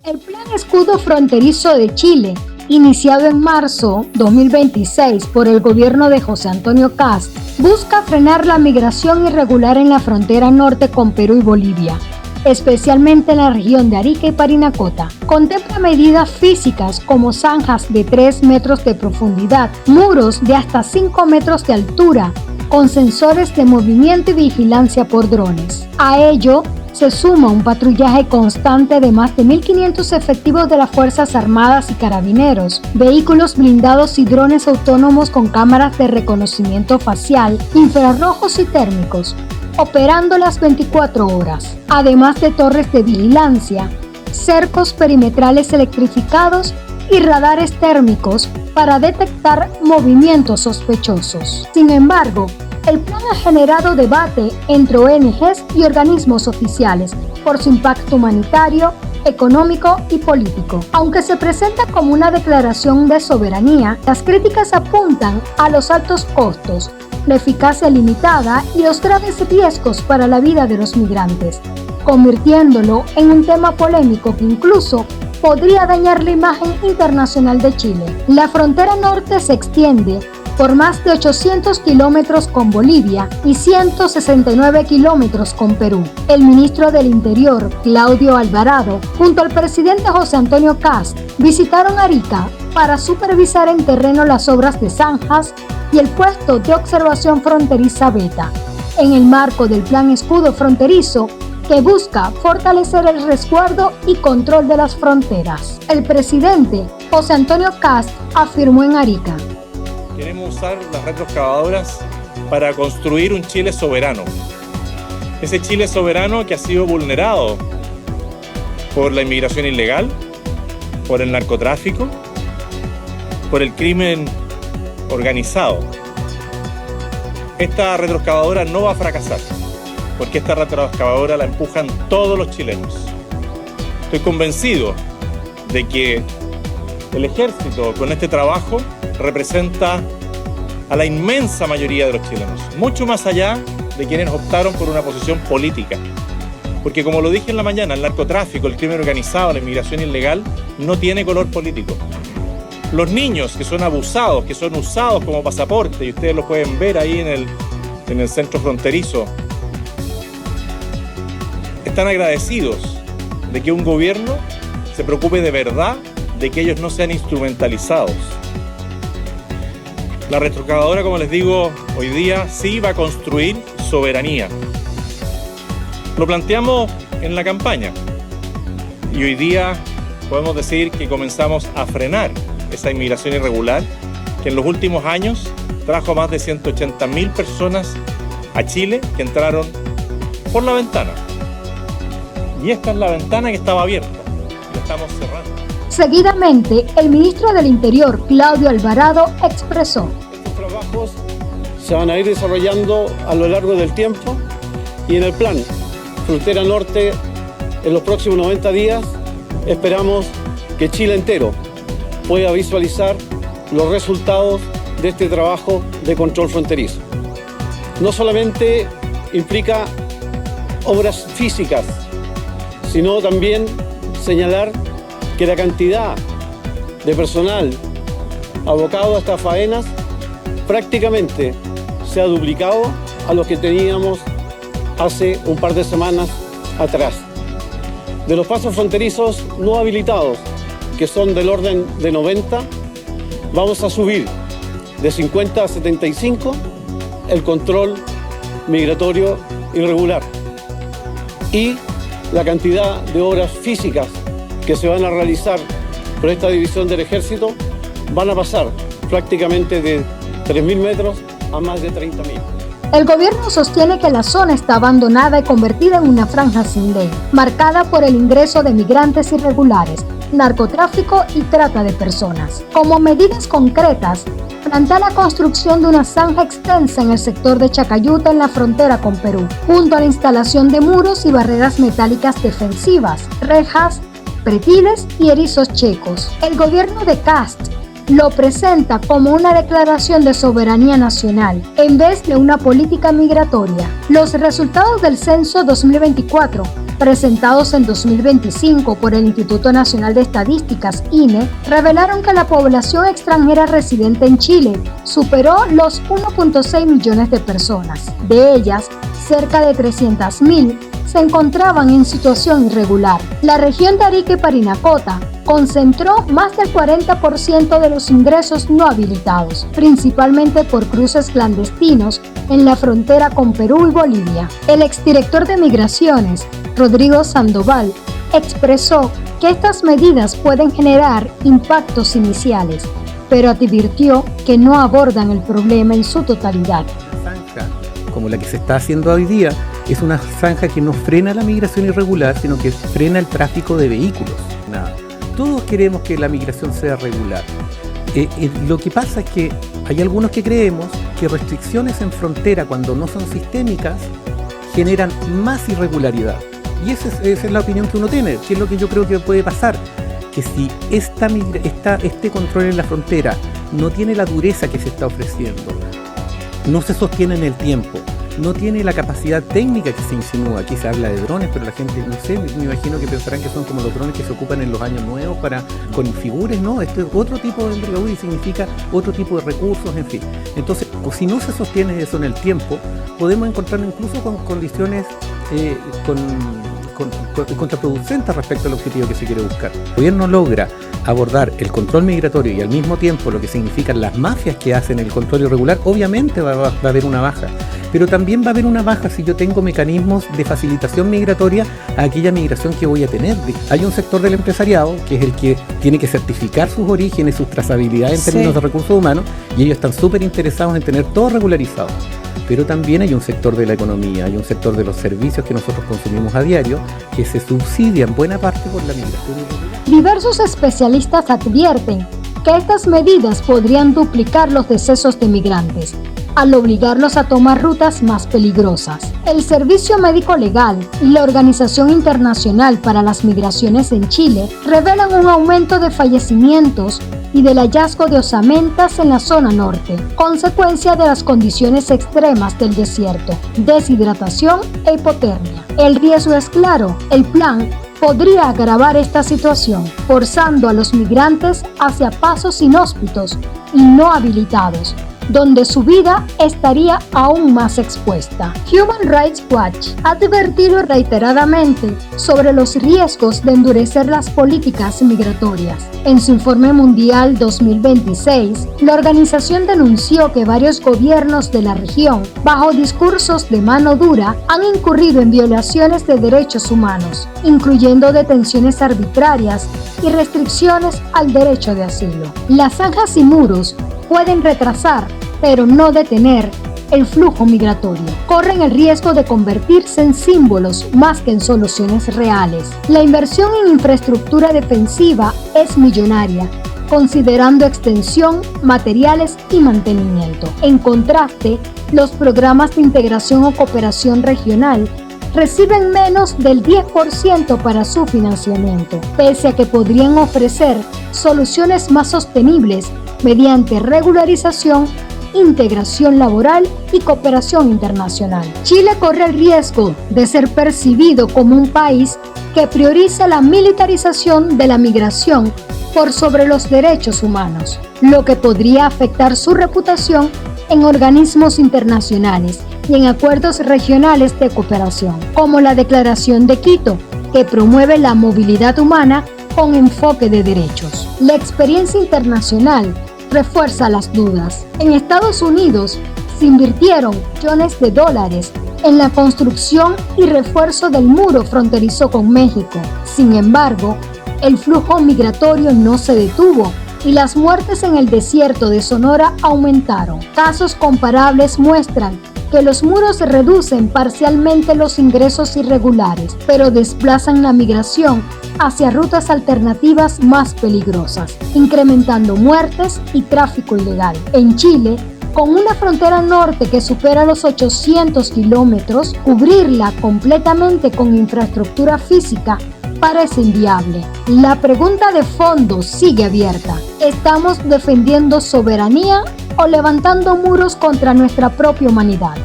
El Plan Escudo Fronterizo de Chile, iniciado en marzo 2026 por el gobierno de José Antonio Kast, busca frenar la migración irregular en la frontera norte con Perú y Bolivia, especialmente en la región de Arica y Parinacota. Contempla medidas físicas como zanjas de 3 metros de profundidad, muros de hasta 5 metros de altura, con sensores de movimiento y vigilancia por drones. A ello se suma un patrullaje constante de más de 1.500 efectivos de las Fuerzas Armadas y Carabineros, vehículos blindados y drones autónomos con cámaras de reconocimiento facial, infrarrojos y térmicos, operando las 24 horas, además de torres de vigilancia, cercos perimetrales electrificados y radares térmicos para detectar movimientos sospechosos. Sin embargo, el plan ha generado debate entre ONGs y organismos oficiales por su impacto humanitario, económico y político. Aunque se presenta como una declaración de soberanía, las críticas apuntan a los altos costos, la eficacia limitada y los graves riesgos para la vida de los migrantes, convirtiéndolo en un tema polémico que incluso podría dañar la imagen internacional de Chile. La frontera norte se extiende por más de 800 kilómetros con Bolivia y 169 kilómetros con Perú. El ministro del Interior, Claudio Alvarado, junto al presidente José Antonio Kast, visitaron Arica para supervisar en terreno las obras de zanjas y el puesto de observación fronteriza Beta, en el marco del Plan Escudo Fronterizo, que busca fortalecer el resguardo y control de las fronteras. El presidente José Antonio Kast afirmó en Arica: queremos usar las retroexcavadoras para construir un Chile soberano. Ese Chile soberano que ha sido vulnerado por la inmigración ilegal, por el narcotráfico, por el crimen organizado. Esta retroexcavadora no va a fracasar, porque esta retroexcavadora la empujan todos los chilenos. Estoy convencido de que el ejército con este trabajo representa a la inmensa mayoría de los chilenos, mucho más allá de quienes optaron por una posición política. Porque como lo dije en la mañana, el narcotráfico, el crimen organizado, la inmigración ilegal no tiene color político. Los niños que son abusados, que son usados como pasaporte, y ustedes lo pueden ver ahí en el centro fronterizo, están agradecidos de que un gobierno se preocupe de verdad de que ellos no sean instrumentalizados. La retroexcavadora, como les digo, hoy día sí va a construir soberanía. Lo planteamos en la campaña y hoy día podemos decir que comenzamos a frenar esa inmigración irregular que en los últimos años trajo a más de 180.000 personas a Chile que entraron por la ventana. Y esta es la ventana que estaba abierta, la estamos cerrando. Seguidamente, el ministro del Interior, Claudio Alvarado, expresó: estos trabajos se van a ir desarrollando a lo largo del tiempo y en el plan Frontera Norte, en los próximos 90 días, esperamos que Chile entero pueda visualizar los resultados de este trabajo de control fronterizo. No solamente implica obras físicas, sino también señalar que la cantidad de personal abocado a estas faenas prácticamente se ha duplicado a lo que teníamos hace un par de semanas atrás. De los pasos fronterizos no habilitados, que son del orden de 90, vamos a subir de 50 a 75 el control migratorio irregular. Y la cantidad de obras físicas que se van a realizar por esta división del ejército van a pasar prácticamente de 3.000 metros a más de 30.000. El gobierno sostiene que la zona está abandonada y convertida en una franja sin ley, marcada por el ingreso de migrantes irregulares, narcotráfico y trata de personas. Como medidas concretas, plantea la construcción de una zanja extensa en el sector de Chacayuta en la frontera con Perú, junto a la instalación de muros y barreras metálicas defensivas, rejas, pretiles y erizos checos. El gobierno de Kast lo presenta como una declaración de soberanía nacional en vez de una política migratoria. Los resultados del censo 2024 presentados en 2025 por el Instituto Nacional de Estadísticas, INE, revelaron que la población extranjera residente en Chile superó los 1.6 millones de personas. De ellas, cerca de 300.000 se encontraban en situación irregular. La región de Arica y Parinacota concentró más del 40% de los ingresos no habilitados, principalmente por cruces clandestinos en la frontera con Perú y Bolivia. El exdirector de Migraciones, Rodrigo Sandoval, expresó que estas medidas pueden generar impactos iniciales, pero advirtió que no abordan el problema en su totalidad. Zanja como la que se está haciendo hoy día es una zanja que no frena la migración irregular, sino que frena el tráfico de vehículos. Todos queremos que la migración sea regular. Lo que pasa es que hay algunos que creemos que restricciones en frontera, cuando no son sistémicas, generan más irregularidad. Y esa es la opinión que uno tiene, que es lo que yo creo que puede pasar. Que si este control en la frontera no tiene la dureza que se está ofreciendo, no se sostiene en el tiempo, no tiene la capacidad técnica que se insinúa. Aquí se habla de drones, pero la gente, no sé, me imagino que pensarán que son como los drones que se ocupan en los años nuevos con figuras, ¿no? Esto es otro tipo de envergadura y significa otro tipo de recursos, en fin. Entonces, si no se sostiene eso en el tiempo, podemos encontrarnos incluso con condiciones contraproducentes respecto al objetivo que se quiere buscar. El gobierno logra abordar el control migratorio y al mismo tiempo lo que significan las mafias que hacen el control irregular, obviamente va a haber una baja. Pero también va a haber una baja si yo tengo mecanismos de facilitación migratoria a aquella migración que voy a tener. Hay un sector del empresariado que es el que tiene que certificar sus orígenes, sus trazabilidades en términos de recursos humanos, y ellos están súper interesados en tener todo regularizado. Pero también hay un sector de la economía, hay un sector de los servicios que nosotros consumimos a diario que se subsidia en buena parte por la migración irregular. Diversos especialistas advierten que estas medidas podrían duplicar los decesos de migrantes, al obligarlos a tomar rutas más peligrosas. El Servicio Médico Legal y la Organización Internacional para las Migraciones en Chile revelan un aumento de fallecimientos y del hallazgo de osamentas en la zona norte, consecuencia de las condiciones extremas del desierto, deshidratación e hipotermia. El riesgo es claro, el plan podría agravar esta situación, forzando a los migrantes hacia pasos inhóspitos y no habilitados, donde su vida estaría aún más expuesta. Human Rights Watch ha advertido reiteradamente sobre los riesgos de endurecer las políticas migratorias. En su informe mundial 2026, la organización denunció que varios gobiernos de la región, bajo discursos de mano dura, han incurrido en violaciones de derechos humanos, incluyendo detenciones arbitrarias y restricciones al derecho de asilo. Las zanjas y muros pueden retrasar, pero no detener, el flujo migratorio. Corren el riesgo de convertirse en símbolos más que en soluciones reales. La inversión en infraestructura defensiva es millonaria, considerando extensión, materiales y mantenimiento. En contraste, los programas de integración o cooperación regional reciben menos del 10% para su financiamiento, pese a que podrían ofrecer soluciones más sostenibles mediante regularización, integración laboral y cooperación internacional. Chile corre el riesgo de ser percibido como un país que prioriza la militarización de la migración por sobre los derechos humanos, lo que podría afectar su reputación en organismos internacionales y en acuerdos regionales de cooperación, como la Declaración de Quito, que promueve la movilidad humana con enfoque de derechos. La experiencia internacional refuerza las dudas. En Estados Unidos se invirtieron millones de dólares en la construcción y refuerzo del muro fronterizo con México. Sin embargo, el flujo migratorio no se detuvo y las muertes en el desierto de Sonora aumentaron. Casos comparables muestran que los muros reducen parcialmente los ingresos irregulares, pero desplazan la migración hacia rutas alternativas más peligrosas, incrementando muertes y tráfico ilegal. En Chile, con una frontera norte que supera los 800 kilómetros, cubrirla completamente con infraestructura física parece inviable. La pregunta de fondo sigue abierta. ¿Estamos defendiendo soberanía o levantando muros contra nuestra propia humanidad?